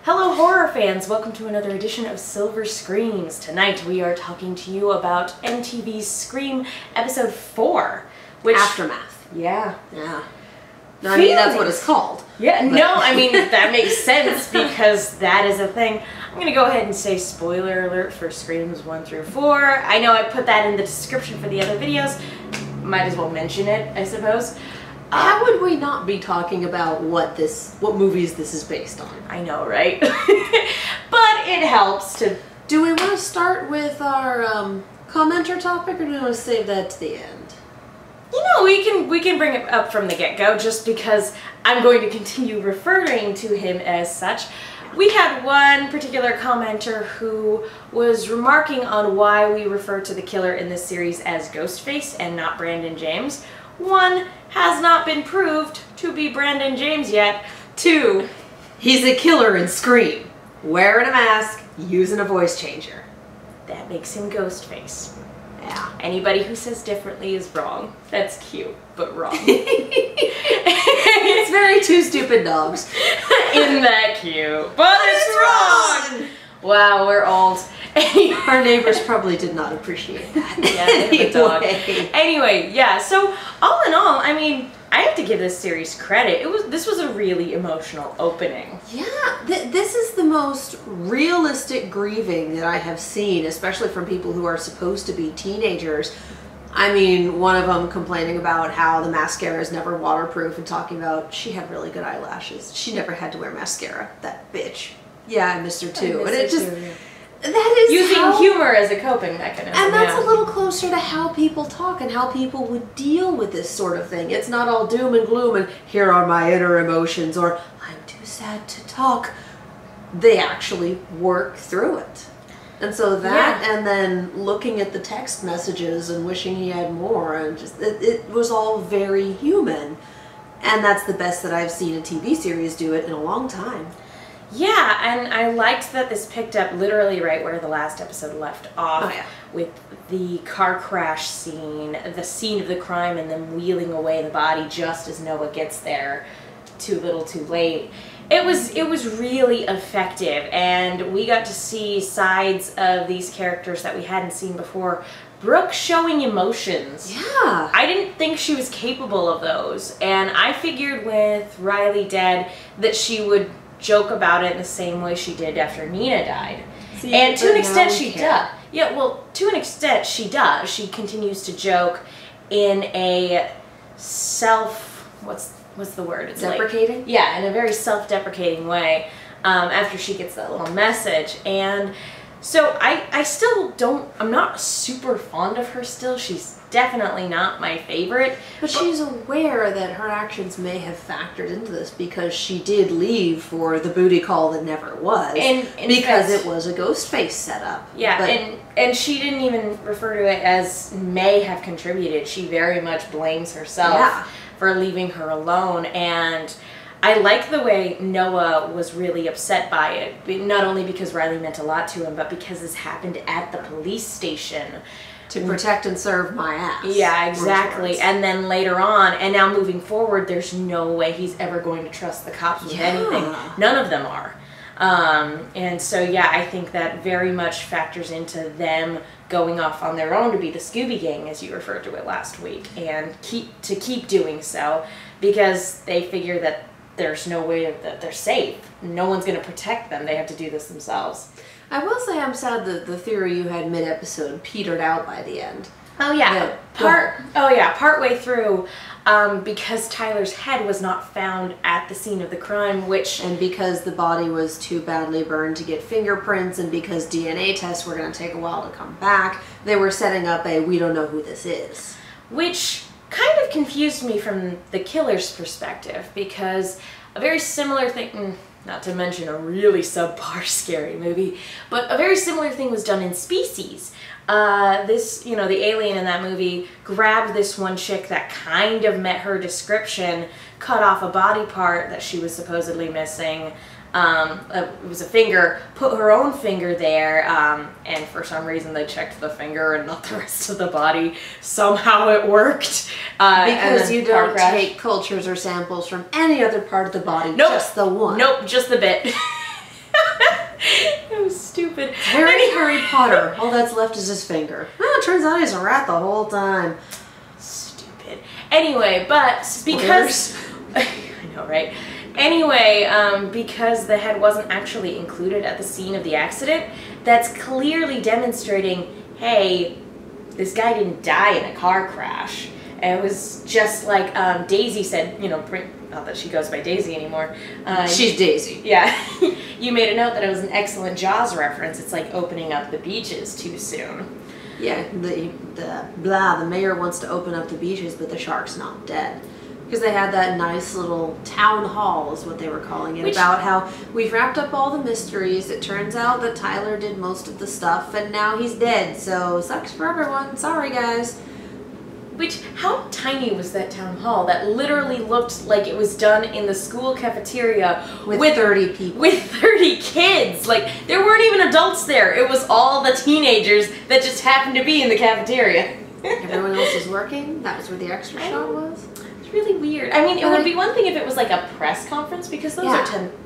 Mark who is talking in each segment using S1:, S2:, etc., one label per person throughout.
S1: Hello horror fans, welcome to another edition of Silver Screams. Tonight we are talking to you about MTV's Scream episode 4. Which,
S2: Aftermath.
S1: Yeah.
S2: Yeah. No, I mean, that's what it's called.
S1: Yeah,
S2: but.
S1: no, I mean, that makes sense because that is a thing. I'm going to go ahead and say spoiler alert for Screams 1 through 4. I know I put that in the description for the other videos. Might as well mention it, I suppose.
S2: How would we not be talking about what movies this is based on?
S1: I know, right? But it helps to...
S2: Do we want to start with our commenter topic, or do we want to save that to the end?
S1: You know, we can bring it up from the get-go, just because I'm going to continue referring to him as such. We had one particular commenter who was remarking on why we refer to the killer in this series as Ghostface and not Brandon James. 1, has not been proved to be Brandon James yet. 2,
S2: he's a killer in Scream, wearing a mask, using a voice changer.
S1: That makes him Ghostface.
S2: Yeah.
S1: Anybody who says differently is wrong. That's cute, but wrong.
S2: It's very Two Stupid Dogs.
S1: Isn't that cute? But it's wrong! Wow, we're old.
S2: Our neighbors probably did not appreciate that.
S1: Yeah, they have a dog. Anyway, yeah, so all in all, I mean, I have to give this series credit. This was a really emotional opening.
S2: Yeah, this is the most realistic grieving that I have seen, especially from people who are supposed to be teenagers. I mean, one of them complaining about how the mascara is never waterproof and talking about she had really good eyelashes. She never had to wear mascara. That bitch. Yeah, I missed her too. And it just... That is
S1: using humor as a coping mechanism.
S2: And that's a little closer to how people talk and how people would deal with this sort of thing. It's not all doom and gloom and here are my inner emotions or I'm too sad to talk. They actually work through it. And so that, and then looking at the text messages and wishing he had more, and just it was all very human. And that's the best that I've seen a TV series do it in a long time.
S1: Yeah, and I liked that this picked up literally right where the last episode left off, with the car crash scene, the scene of the crime, and them wheeling away the body just as Noah gets there. Too little, too late. It was really effective, and we got to see sides of these characters that we hadn't seen before. Brooke showing emotions.
S2: Yeah.
S1: I didn't think she was capable of those, and I figured with Riley dead that she would joke about it in the same way she did after Nina died.
S2: See,
S1: and to an extent she does. Yeah, well, to an extent she does. She continues to joke in a what's the word? It's
S2: deprecating?
S1: Like, yeah, in a very self-deprecating way after she gets that little message. And so I still I'm not super fond of her still. She's definitely not my favorite.
S2: But she's aware that her actions may have factored into this because she did leave for the booty call that never was. Because it was a Ghostface setup.
S1: Yeah, and she didn't even refer to it as may have contributed. She very much blames herself for leaving her alone. And I like the way Noah was really upset by it. Not only because Riley meant a lot to him, but because this happened at the police station.
S2: To protect and serve my ass.
S1: Yeah, exactly. And then later on, and now moving forward, there's no way he's ever going to trust the cops with anything. None of them are. And so, yeah, I think that very much factors into them going off on their own to be the Scooby Gang, as you referred to it last week, and keep doing so because they figure that there's no way that they're safe. No one's going to protect them. They have to do this themselves.
S2: I will say I'm sad that the theory you had mid-episode petered out by the end.
S1: Oh yeah, partway through, because Tyler's head was not found at the scene of the crime, and
S2: because the body was too badly burned to get fingerprints, and because DNA tests were going to take a while to come back, they were setting up a we don't know who this is.
S1: Which kind of confused me from the killer's perspective, because a very similar thing, not to mention a really subpar scary movie, but a very similar thing was done in Species. The alien in that movie grabbed this one chick that kind of met her description, cut off a body part that she was supposedly missing, it was a finger, put her own finger there, and for some reason they checked the finger and not the rest of the body. Somehow it worked.
S2: Because you don't take cultures or samples from any other part of the body,
S1: nope.
S2: Just the one.
S1: Nope, just the bit.
S2: Harry Potter. All that's left is his finger. Well, it turns out he's a rat the whole time.
S1: Stupid. Anyway, but because... I know, right? Anyway, because the head wasn't actually included at the scene of the accident, that's clearly demonstrating, hey, this guy didn't die in a car crash. And it was just like Daisy said, you know, not that she goes by Daisy anymore.
S2: She's Daisy.
S1: Yeah. You made a note that it was an excellent Jaws reference. It's like opening up the beaches too soon.
S2: Yeah, the mayor wants to open up the beaches, but the shark's not dead. Because they had that nice little town hall, is what they were calling it, about how we've wrapped up all the mysteries. It turns out that Tyler did most of the stuff, and now he's dead. So, sucks for everyone. Sorry, guys.
S1: Which, how tiny was that town hall that literally looked like it was done in the school cafeteria
S2: with 30 people.
S1: With 30 kids. Like, there weren't even adults there. It was all the teenagers that just happened to be in the cafeteria.
S2: Everyone else was working? That was where the extra shot was?
S1: It's really weird. I mean, it would be one thing if it was like a press conference, because those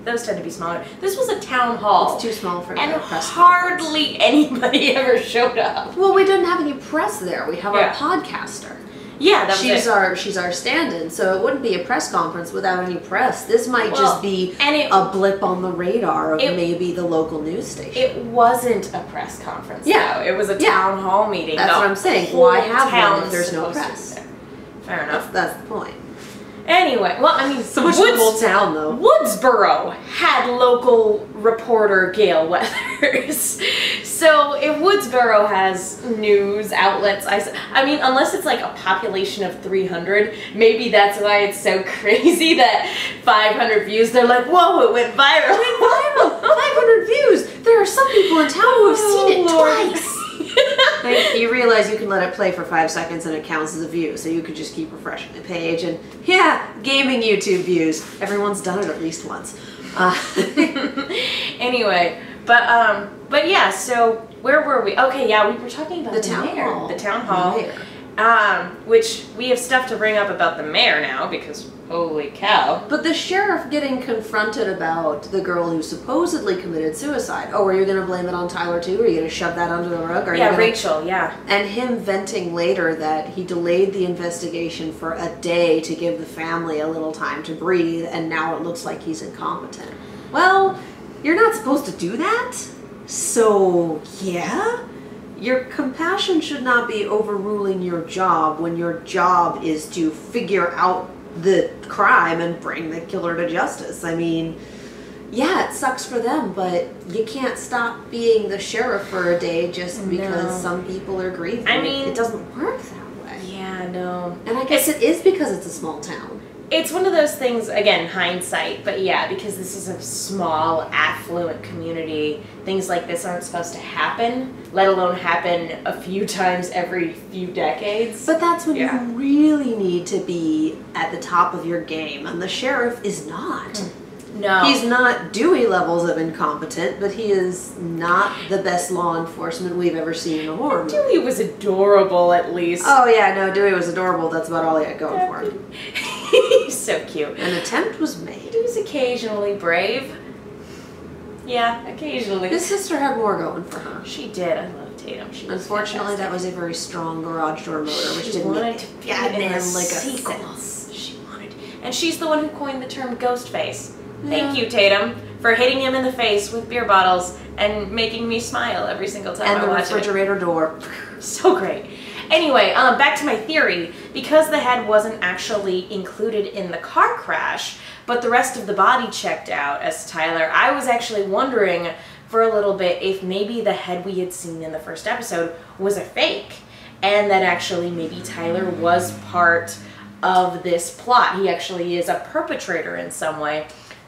S1: those tend to be smaller. This was a town hall.
S2: It's too small for a
S1: and
S2: press
S1: hardly
S2: conference.
S1: Anybody ever showed up.
S2: Well, we didn't have any press there. We have our podcaster.
S1: Yeah, that was
S2: she's our stand-in, so it wouldn't be a press conference without any press. This might just be a blip on the radar of maybe the local news station.
S1: It wasn't a press conference. Yeah, it was a town hall meeting.
S2: That's what I'm saying. Why have one if there's no press?
S1: Fair enough.
S2: That's the point.
S1: Anyway, well, I mean,
S2: so much for the whole town, though.
S1: Woodsboro had local reporter Gail Weathers. So if Woodsboro has news outlets, I mean, unless it's like a population of 300, maybe that's why it's so crazy that 500 views, they're like, whoa, it went viral.
S2: It went viral! 500 views! There are some people in town who have seen it twice! You realize you can let it play for 5 seconds and it counts as a view, so you could just keep refreshing the page and, gaming YouTube views. Everyone's done it at least once.
S1: Anyway, but yeah, so where were we? Okay, yeah, we were talking about the
S2: town hall.
S1: The town hall. Which we have stuff to bring up about the mayor now, because holy cow.
S2: But the sheriff getting confronted about the girl who supposedly committed suicide. Oh, are you going to blame it on Tyler too? Are you going to shove that under the rug?
S1: Rachel, yeah.
S2: And him venting later that he delayed the investigation for a day to give the family a little time to breathe, and now it looks like he's incompetent. Well, you're not supposed to do that. So, yeah. Your compassion should not be overruling your job when your job is to figure out the crime and bring the killer to justice. I mean, yeah, it sucks for them, but you can't stop being the sheriff for a day just because some people are grieving.
S1: I mean,
S2: it doesn't work that way.
S1: Yeah, no.
S2: And I guess it is because it's a small town.
S1: It's one of those things, again, hindsight, but yeah, because this is a small, affluent community, things like this aren't supposed to happen, let alone happen a few times every few decades.
S2: But that's when you really need to be at the top of your game, and the sheriff is not.
S1: No.
S2: He's not Dewey levels of incompetent, but he is not the best law enforcement we've ever seen in a horror movie.
S1: Dewey was adorable, at least.
S2: Oh yeah, no, Dewey was adorable. That's about all he had going for him.
S1: He's so cute.
S2: An attempt was made.
S1: He was occasionally brave. Yeah, occasionally.
S2: His sister had more going for her.
S1: She did. I love Tatum.
S2: Unfortunately, that was a very strong garage door motor, which didn't
S1: wanted to be in a sequel. She wanted, and she's the one who coined the term ghost face. Thank you, Tatum, for hitting him in the face with beer bottles and making me smile every single time I watch it.
S2: And the refrigerator door.
S1: So great. Anyway, back to my theory. Because the head wasn't actually included in the car crash, but the rest of the body checked out as Tyler, I was actually wondering for a little bit if maybe the head we had seen in the first episode was a fake, and that actually maybe Tyler was part of this plot. He actually is a perpetrator in some way.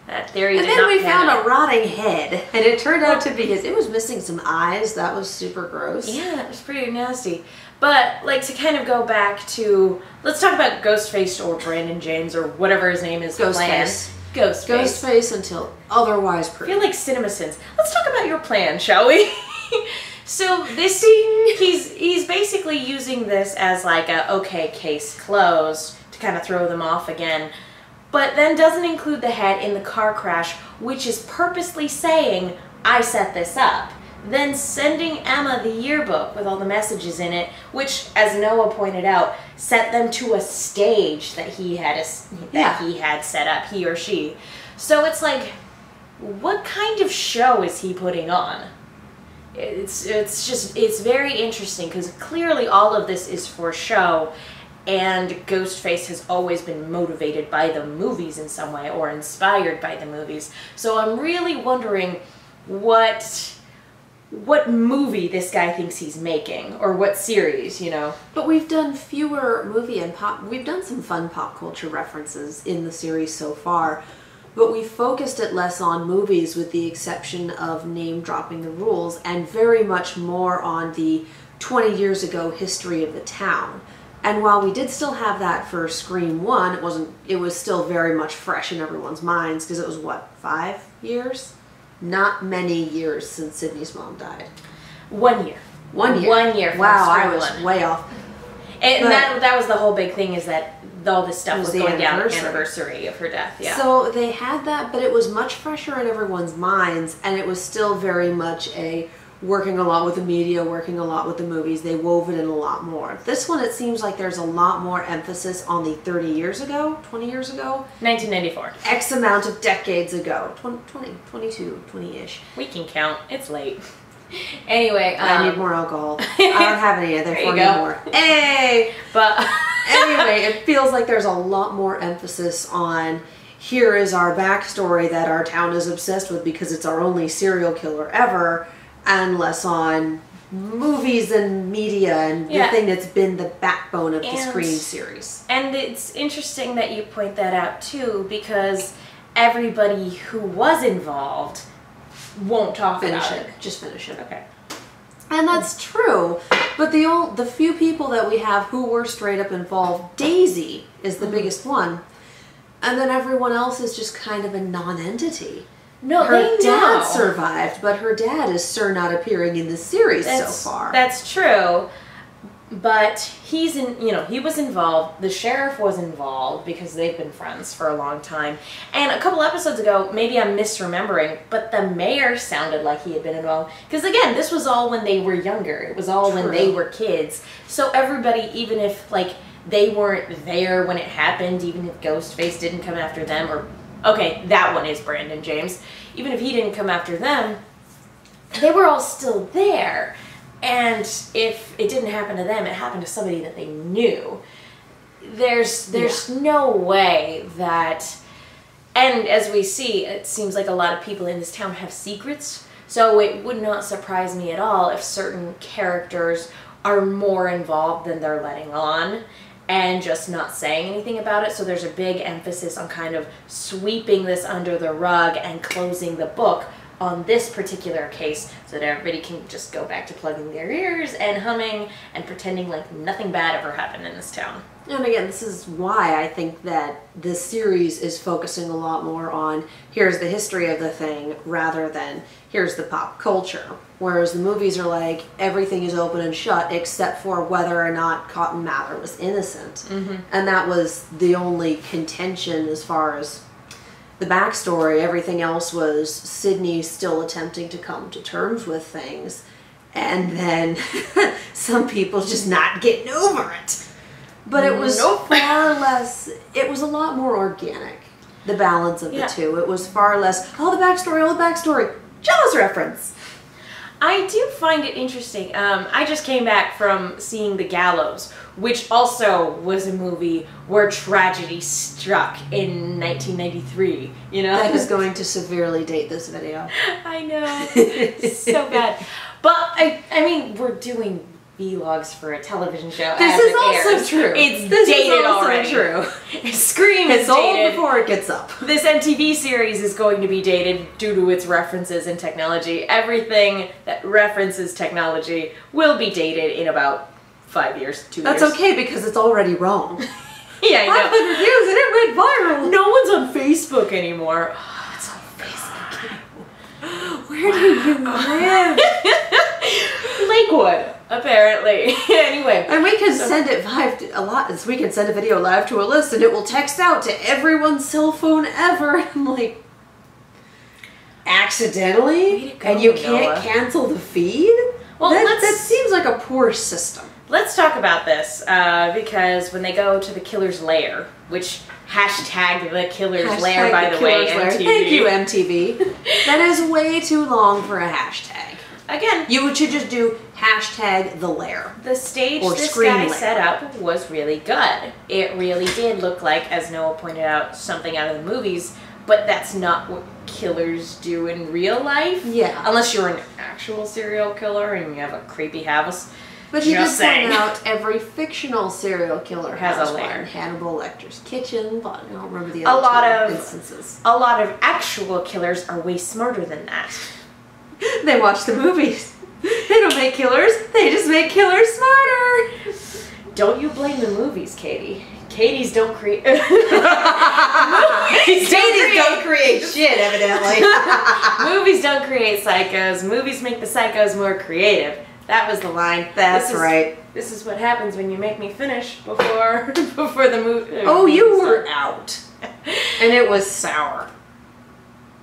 S1: That theory did not pan out.
S2: And then we found a rotting head, and it turned out to be it was missing some eyes. That was super gross.
S1: Yeah, that was pretty nasty. But, like, to kind of go back to, let's talk about Ghostface or Brandon James or whatever his name is.
S2: Ghostface.
S1: Ghostface.
S2: Ghostface until otherwise proved.
S1: I feel like CinemaSins. Let's talk about your plan, shall we? So this, he's basically using this as like a, okay, case closed, to kind of throw them off again. But then doesn't include the head in the car crash, which is purposely saying, I set this up. then sending Emma the yearbook with all the messages in it, which, as Noah pointed out, sent them to a stage that he had set up, he or she. So it's like, what kind of show is he putting on? It's very interesting, because clearly all of this is for show, and Ghostface has always been motivated by the movies in some way, or inspired by the movies. So I'm really wondering what movie this guy thinks he's making, or what series, you know.
S2: But we've done fewer movie and pop, we've done some fun pop culture references in the series so far, but we focused it less on movies with the exception of name dropping the rules, and very much more on the 20 years ago history of the town. And while we did still have that for Scream 1, it was still very much fresh in everyone's minds, because it was, what, 5 years? Not many years since Sydney's mom died.
S1: 1 year.
S2: 1 year.
S1: 1 year.
S2: Wow, I was way off.
S1: And that was the whole big thing, is that all this stuff was going down the anniversary of her death. Yeah.
S2: So they had that, but it was much fresher in everyone's minds, and it was still very much working a lot with the media, working a lot with the movies. They wove it in a lot more. This one, it seems like there's a lot more emphasis on the 30 years ago, 20 years ago?
S1: 1994.
S2: X amount of decades ago. 22, 20-ish.
S1: We can count. It's late. Anyway.
S2: I need more alcohol. I don't have any there for anymore. Hey!
S1: But
S2: anyway, it feels like there's a lot more emphasis on, here is our backstory that our town is obsessed with because it's our only serial killer ever, and less on movies and media and the thing that's been the backbone of the Scream series.
S1: And it's interesting that you point that out too, because everybody who was involved won't talk about it.
S2: Just finish it.
S1: Okay.
S2: And that's true, but the few people that we have who were straight up involved, Daisy is the biggest one, and then everyone else is just kind of a non-entity.
S1: No,
S2: her dad survived, but her dad is sure not appearing in the series so far.
S1: That's true, but he was involved. The sheriff was involved because they've been friends for a long time. And a couple episodes ago, maybe I'm misremembering, but the mayor sounded like he had been involved. Because again, this was all when they were younger. It was all when they were kids. So everybody, even if they weren't there when it happened, even if Ghostface didn't come after them, or okay, that one is Brandon James. Even if he didn't come after them, they were all still there. And if it didn't happen to them, it happened to somebody that they knew. There's no way that, and as we see, it seems like a lot of people in this town have secrets. So it would not surprise me at all if certain characters are more involved than they're letting on, and just not saying anything about it. So there's a big emphasis on kind of sweeping this under the rug and closing the book on this particular case, so that everybody can just go back to plugging their ears and humming and pretending like nothing bad ever happened in this town.
S2: And again, this is why I think that this series is focusing a lot more on, here's the history of the thing, rather than here's the pop culture. Whereas the movies are like, everything is open and shut except for whether or not Cotton Mather was innocent. And that was the only contention as far as the backstory. Everything else was Sydney still attempting to come to terms with things, and then some people just not getting over it. But it was far less, it was a lot more organic, the balance of the two. It was far less, all the backstory, Jaws reference.
S1: I do find it interesting. I just came back from seeing The Gallows, which also was a movie where tragedy struck in 1993, you know?
S2: That is going to severely date this video.
S1: I know. It's so bad. But, I mean, we're doing vlogs for a television show.
S2: This is also true.
S1: It's dated already.
S2: True.
S1: Scream is
S2: dated. It's old before it gets up.
S1: This MTV series is going to be dated due to its references in technology. Everything that references technology will be dated in about 5 years, 2 years.
S2: That's okay, because it's already wrong.
S1: Yeah, I know.
S2: 500 views and it went viral.
S1: No one's on Facebook anymore.
S2: It's on Facebook. Where do you live?
S1: Lakewood, apparently. Anyway.
S2: And we can send it live to a lot. We can send a video live to a list and it will text out to everyone's cell phone ever. I'm like, Accidentally?
S1: Way to go,
S2: And you can't
S1: Noah.
S2: cancel the feed?
S1: Well,
S2: that seems like a poor system.
S1: Let's talk about this, because when they go to the killer's lair, which hashtag the killer's lair, by the way, MTV.
S2: Thank you, MTV. That is way too long for a hashtag.
S1: Again,
S2: You should just do hashtag the lair.
S1: the stage
S2: Or
S1: this
S2: screen
S1: guy
S2: layer.
S1: set up was really good. It really did look like, as Noah pointed out, something out of the movies, but that's not what killers do in real life.
S2: Yeah.
S1: Unless you're an actual serial killer and you have a creepy house.
S2: But he did
S1: Just saying.
S2: point out every fictional serial killer
S1: Has
S2: has
S1: a lair.
S2: one. Hannibal Lecter's kitchen, but I don't remember the
S1: A
S2: other
S1: lot
S2: two
S1: of-
S2: instances.
S1: A lot of actual killers are way smarter than that.
S2: They watch the movies. They don't make killers, they just make killers smarter.
S1: Don't you blame the movies, Katie. Katie's don't create... Movies
S2: Don't create shit, evidently.
S1: Movies don't create psychos. Movies make the psychos more creative. That was the line.
S2: That's right.
S1: This is what happens when you make me finish before the movie.
S2: Oh, you were out. And it was sour.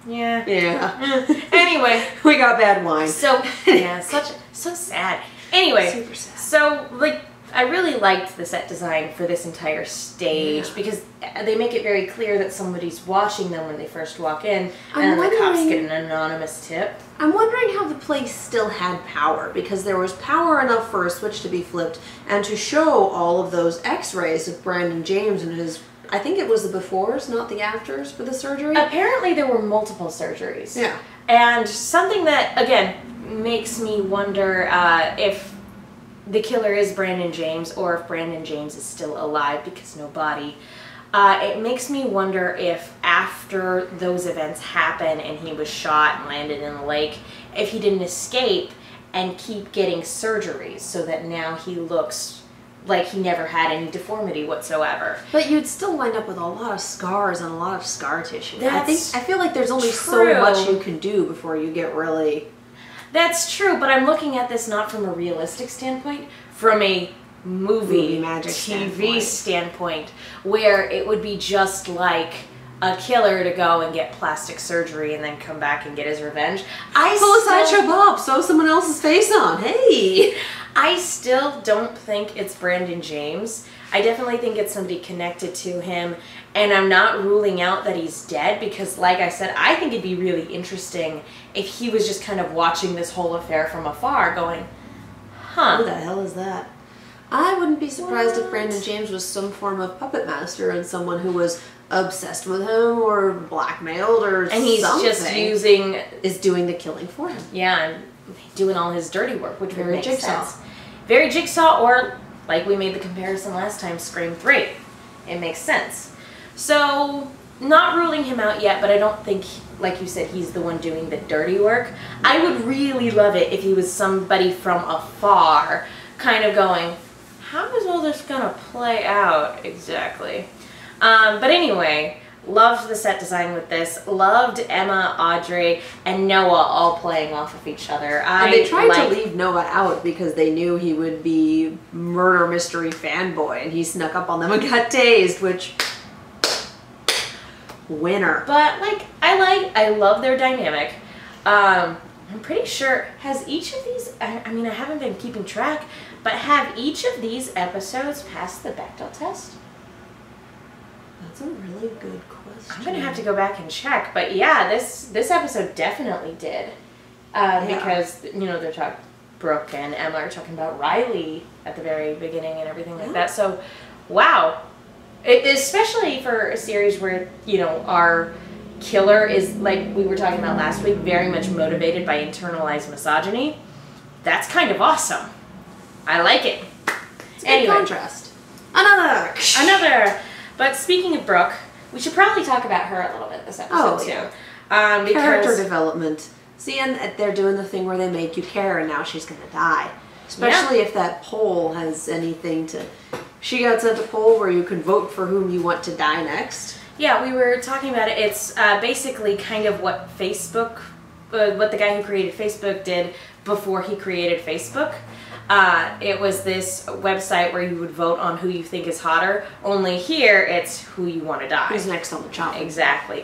S1: Yeah.
S2: Yeah.
S1: Anyway,
S2: We got bad wine.
S1: so yeah, so sad. Anyway,
S2: Super sad.
S1: so like I really liked the set design for this entire stage because they make it very clear that somebody's watching them when they first walk in, and then the cops get an anonymous tip.
S2: I'm wondering how the place still had power, because there was power enough for a switch to be flipped and to show all of those x-rays of Brandon James and his, I think it was the befores, not the afters for the surgery.
S1: Apparently there were multiple surgeries.
S2: Yeah.
S1: And something that, again, makes me wonder if the killer is Brandon James or if Brandon James is still alive because no body. It makes me wonder if after those events happen and he was shot and landed in the lake, if he didn't escape and keep getting surgeries so that now he looks like he never had any deformity whatsoever.
S2: But you'd still wind up with a lot of scars and a lot of scar tissue.
S1: That's
S2: I feel like there's only
S1: true.
S2: so much you can do before you get really...
S1: That's true, but I'm looking at this not from a realistic standpoint, from a movie
S2: magic
S1: TV standpoint, where it would be just like a killer to go and get plastic surgery and then come back and get his revenge.
S2: Pull a Sideshow Bob, sew someone else's face on. Hey!
S1: I still don't think it's Brandon James. I definitely think it's somebody connected to him, and I'm not ruling out that he's dead because, like I said, I think it'd be really interesting if he was just kind of watching this whole affair from afar going,
S2: Who the hell is that? I wouldn't be surprised if Brandon James was some form of puppet master and someone who was obsessed with him or blackmailed or
S1: and he's
S2: something.
S1: just using,
S2: is doing the killing for him.
S1: yeah, and doing all his dirty work, which would
S2: Very
S1: make
S2: Jigsaw.
S1: sense. Very Jigsaw, or like we made the comparison last time, Scream 3. It makes sense. So, not ruling him out yet, but I don't think, like you said, he's the one doing the dirty work. I would really love it if he was somebody from afar, kind of going, how is all this gonna play out exactly? But anyway, loved the set design with this. Loved Emma, Audrey, and Noah all playing off of each other.
S2: And they tried to leave Noah out because they knew he would be murder mystery fanboy, and he snuck up on them and got tased, which... winner.
S1: But I love their dynamic. I'm pretty sure, has each of these, I mean I haven't been keeping track, but have each of these episodes passed the Bechdel test?
S2: That's a really good question.
S1: I'm gonna have to go back and check, but yeah, this episode definitely did. Because, you know, they're talking, Brooke and Emma are talking about Riley at the very beginning and everything like that, so wow. Especially for a series where, you know, our killer is, like we were talking about last week, very much motivated by internalized misogyny. That's kind of awesome. I like it.
S2: It's a good contrast. Another.
S1: But speaking of Brooke, we should probably talk about her a little bit this episode too.
S2: Yeah.
S1: Because
S2: character development. See, and they're doing the thing where they make you care, and now she's gonna die. Especially if that poll has anything to... She got sent a poll where you can vote for whom you want to die next.
S1: Yeah, we were talking about it. It's basically kind of what Facebook, what the guy who created Facebook did before he created Facebook. It was this website where you would vote on who you think is hotter, only here it's who you want to die.
S2: Who's next on the chopping?
S1: Exactly.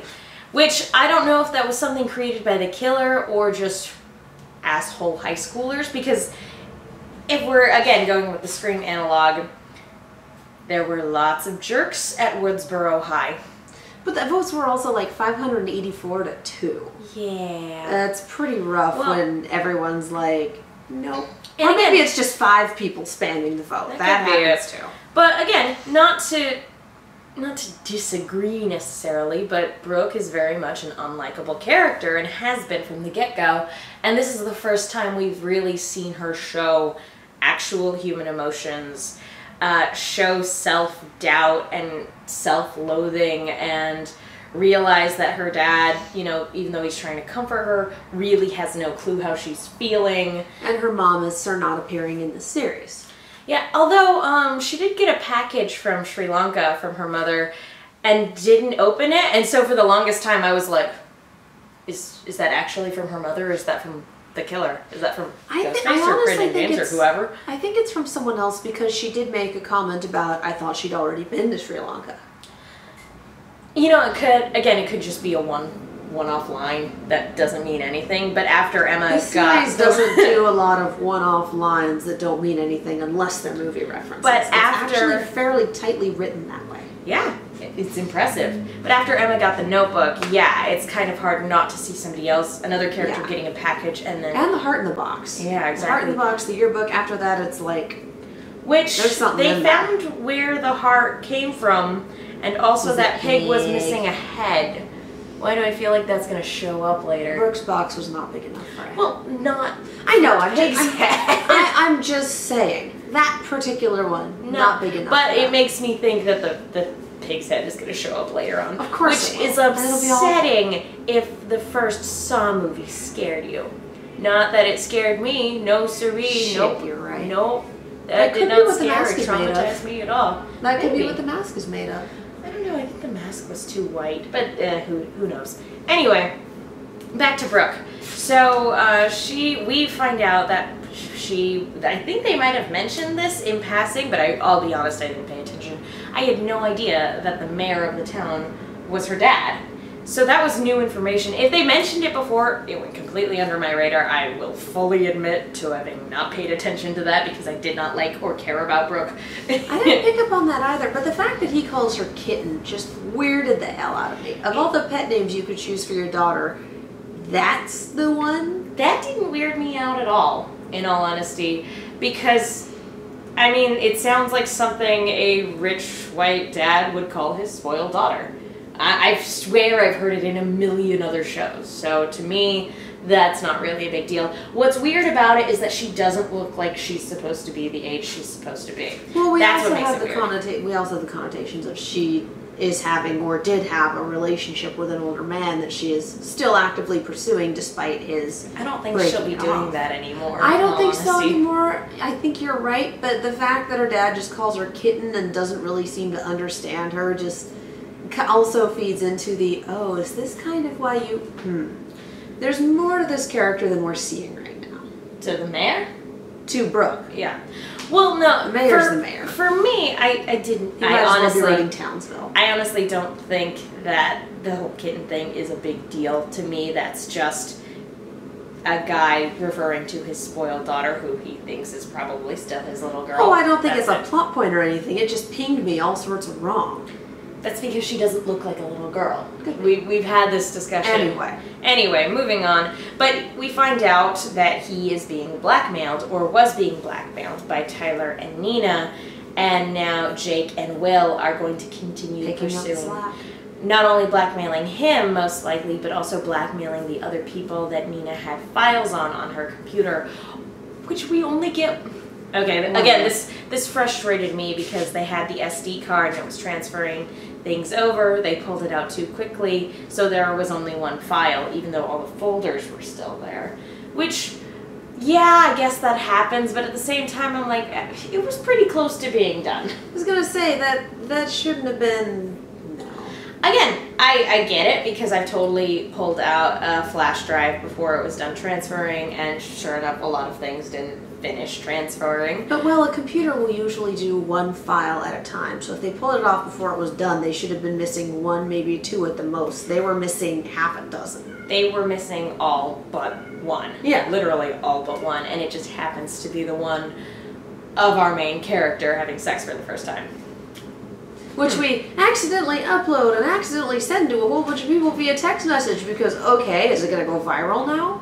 S1: Which, I don't know if that was something created by the killer or just asshole high schoolers, because if we're, again, going with the Scream analog, there were lots of jerks at Woodsboro High.
S2: But the votes were also like 584 to 2.
S1: Yeah.
S2: That's pretty rough when everyone's like, nope.
S1: And
S2: or
S1: again,
S2: maybe it's just 5 people spamming the vote. That happens too.
S1: But again, not to disagree necessarily, but Brooke is very much an unlikable character and has been from the get-go. And this is the first time we've really seen her show actual human emotions, show self-doubt and self-loathing, and realize that her dad, you know, even though he's trying to comfort her, really has no clue how she's feeling.
S2: And her mom is not appearing in the series.
S1: Yeah, although she did get a package from Sri Lanka from her mother and didn't open it, and so for the longest time I was like, is that actually from her mother, or is that from the killer? Is that from Ghostface or Brendan James or whoever?
S2: I think it's from someone else, because she did make a comment about, I thought she'd already been to Sri Lanka.
S1: You know, it could just be a one-off line that doesn't mean anything, but after Emma
S2: the series doesn't do a lot of one-off lines that don't mean anything unless they're movie references.
S1: But
S2: it's actually fairly tightly written that way.
S1: Yeah, it's impressive. But after Emma got the Notebook, yeah, it's kind of hard not to see somebody else, another character getting a package, and then...
S2: And The Heart in the Box.
S1: Yeah, exactly.
S2: The Heart in the Box, the yearbook, after that it's like...
S1: Which, they found where the heart came from, and also that pig was missing a head. Why do I feel like that's going to show up later?
S2: Brooke's box was not big enough for it.
S1: Well, not...
S2: I know, I'm just saying. That particular one, not big enough.
S1: But it makes me think that the pig's head is going to show up later on.
S2: Of course.
S1: Which is upsetting if the first Saw movie scared you. Not that it scared me. No siree. Nope.
S2: You're right.
S1: Nope. That did not scare or traumatize me at all.
S2: That could be what the mask is made of.
S1: I don't know, I think the mask was too white, but who knows. Anyway, back to Brooke. So we find out that I think they might have mentioned this in passing, but I'll be honest, I didn't pay attention. I had no idea that the mayor of the town was her dad. So that was new information. If they mentioned it before, it went completely under my radar. I will fully admit to having not paid attention to that because I did not like or care about Brooke.
S2: I didn't pick up on that either, but the fact that he calls her Kitten just weirded the hell out of me. Of all the pet names you could choose for your daughter, that's the one?
S1: That didn't weird me out at all, in all honesty, because, I mean, it sounds like something a rich white dad would call his spoiled daughter. I swear I've heard it in a million other shows, so to me, that's not really a big deal. What's weird about it is that she doesn't look like she's supposed to be the age she's supposed to be.
S2: Well, we also have the connotations of she is having or did have a relationship with an older man that she is still actively pursuing despite his...
S1: I don't think she'll be doing that anymore.
S2: I don't think so anymore. I think you're right, but the fact that her dad just calls her Kitten and doesn't really seem to understand her just also feeds into the, oh, is this kind of why you... There's more to this character than we're seeing right now.
S1: To the mayor?
S2: To Brooke.
S1: Yeah. Well, no.
S2: The mayor's the mayor.
S1: For me, I didn't...
S2: He might as well be running Townsville.
S1: I honestly don't think that the whole kitten thing is a big deal. To me, that's just a guy referring to his spoiled daughter who he thinks is probably still his little girl.
S2: Oh, I don't think it's a plot point or anything. It just pinged me all sorts of wrong.
S1: That's because she doesn't look like a little girl. We've had this discussion. Anyway, moving on. But we find out that he is being blackmailed, or was being blackmailed, by Tyler and Nina. And now Jake and Will are going to continue pursuing. Not only blackmailing him, most likely, but also blackmailing the other people that Nina had files on her computer. Which we only get... Okay, again, this frustrated me because they had the SD card and it was transferring things over. They pulled it out too quickly, so there was only one file, even though all the folders were still there. Which, yeah, I guess that happens, but at the same time, I'm like, it was pretty close to being done.
S2: I was gonna say, that shouldn't have been... No.
S1: Again, I get it, because I've totally pulled out a flash drive before it was done transferring, and sure enough, a lot of things didn't finish transferring.
S2: But, well, a computer will usually do one file at a time, so if they pulled it off before it was done, they should have been missing one, maybe two at the most. They were missing half a dozen.
S1: They were missing all but one.
S2: Yeah.
S1: Literally all but one, and it just happens to be the one of our main character having sex for the first time.
S2: Which we accidentally upload and accidentally send to a whole bunch of people via text message because, okay, is it going to go viral now?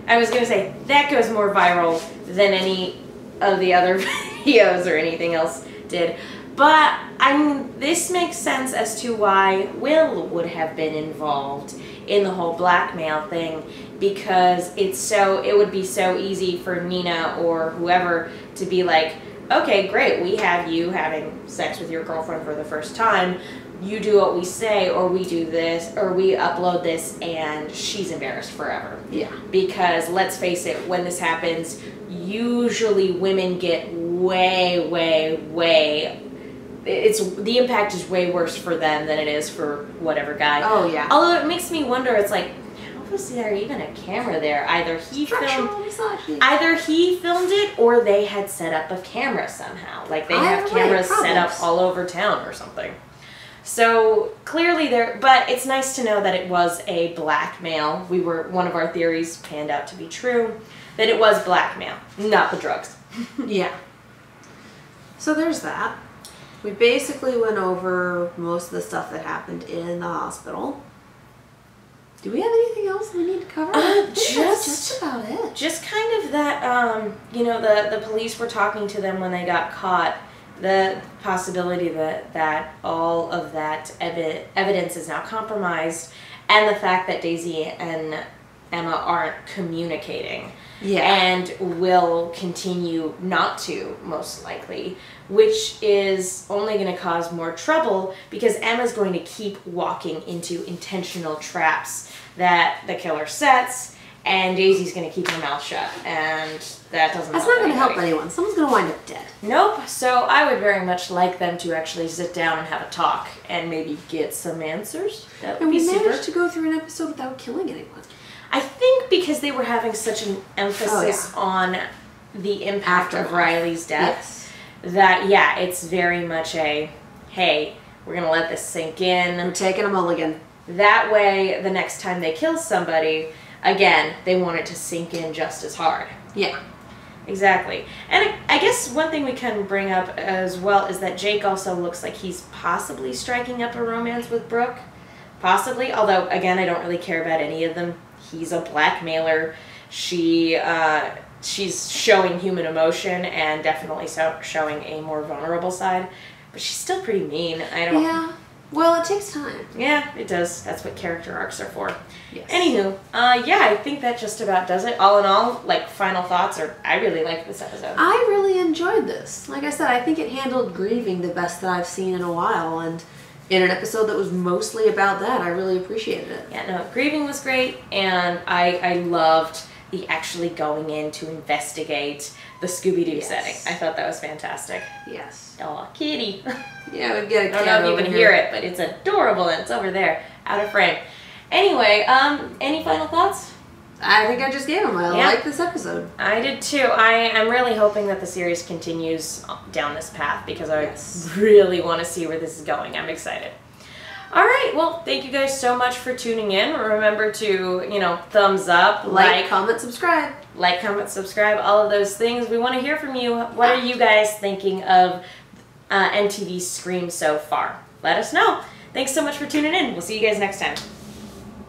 S1: I was going to say, that goes more viral than any of the other videos or anything else did. But, I mean, this makes sense as to why Will would have been involved in the whole blackmail thing, because it would be so easy for Nina or whoever to be like, okay, great, we have you having sex with your girlfriend for the first time. You do what we say, or we do this, or we upload this, and she's embarrassed forever.
S2: Yeah.
S1: Because, let's face it, when this happens, usually women get way, the impact is way worse for them than it is for whatever guy.
S2: Oh, yeah.
S1: Although it makes me wonder, it's like, how was there even a camera there? Either he filmed it, or they had set up a camera somehow. Like, they have cameras set up all over town or something. So, clearly but it's nice to know that it was a blackmail. One of our theories panned out to be true, that it was blackmail, not the drugs.
S2: Yeah. So there's that. We basically went over most of the stuff that happened in the hospital. Do we have anything else we need to cover?
S1: That's
S2: just about it.
S1: Just kind of that, the police were talking to them when they got caught. The possibility that all of that evidence is now compromised, and the fact that Daisy and Emma aren't communicating.
S2: Yeah.
S1: And will continue not to, most likely, which is only going to cause more trouble because Emma's going to keep walking into intentional traps that the killer sets, and Daisy's going to keep her mouth shut, and that doesn't
S2: That's not going to help anyone. Someone's going to wind up dead.
S1: Nope. So I would very much like them to actually sit down and have a talk and maybe get some answers. That would be super.
S2: And we managed to go through an episode without killing anyone.
S1: I think because they were having such an emphasis on the impact of Riley's death, that, it's very much a, hey, we're going to let this sink in.
S2: We're taking a mulligan.
S1: That way, the next time they kill somebody, again, they want it to sink in just as hard.
S2: Yeah.
S1: Exactly. And I guess one thing we can bring up as well is that Jake also looks like he's possibly striking up a romance with Brooke. Possibly, although, again, I don't really care about any of them. He's a blackmailer. She's showing human emotion and definitely showing a more vulnerable side. But she's still pretty mean.
S2: Yeah. Well, it takes time.
S1: Yeah, it does. That's what character arcs are for.
S2: Yes.
S1: Anywho, I think that just about does it. All in all, final thoughts I really liked this episode.
S2: I really enjoyed this. Like I said, I think it handled grieving the best that I've seen in a while, and in an episode that was mostly about that, I really appreciated it.
S1: Yeah, no, grieving was great, and I loved the actually going in to investigate the Scooby-Doo setting. I thought that was fantastic.
S2: Yes.
S1: Aw, kitty.
S2: Yeah, we get a cat.
S1: I don't know if you can hear it, but it's adorable, and it's over there, out of frame. Anyway, any final thoughts?
S2: I think I just gave them. I like this episode.
S1: I did too. I'm really hoping that the series continues down this path because I really want to see where this is going. I'm excited. All right. Well, thank you guys so much for tuning in. Remember to, thumbs up,
S2: like, comment, subscribe.
S1: Like, comment, subscribe, all of those things. We want to hear from you. What are you guys thinking of MTV's Scream so far? Let us know. Thanks so much for tuning in. We'll see you guys next time.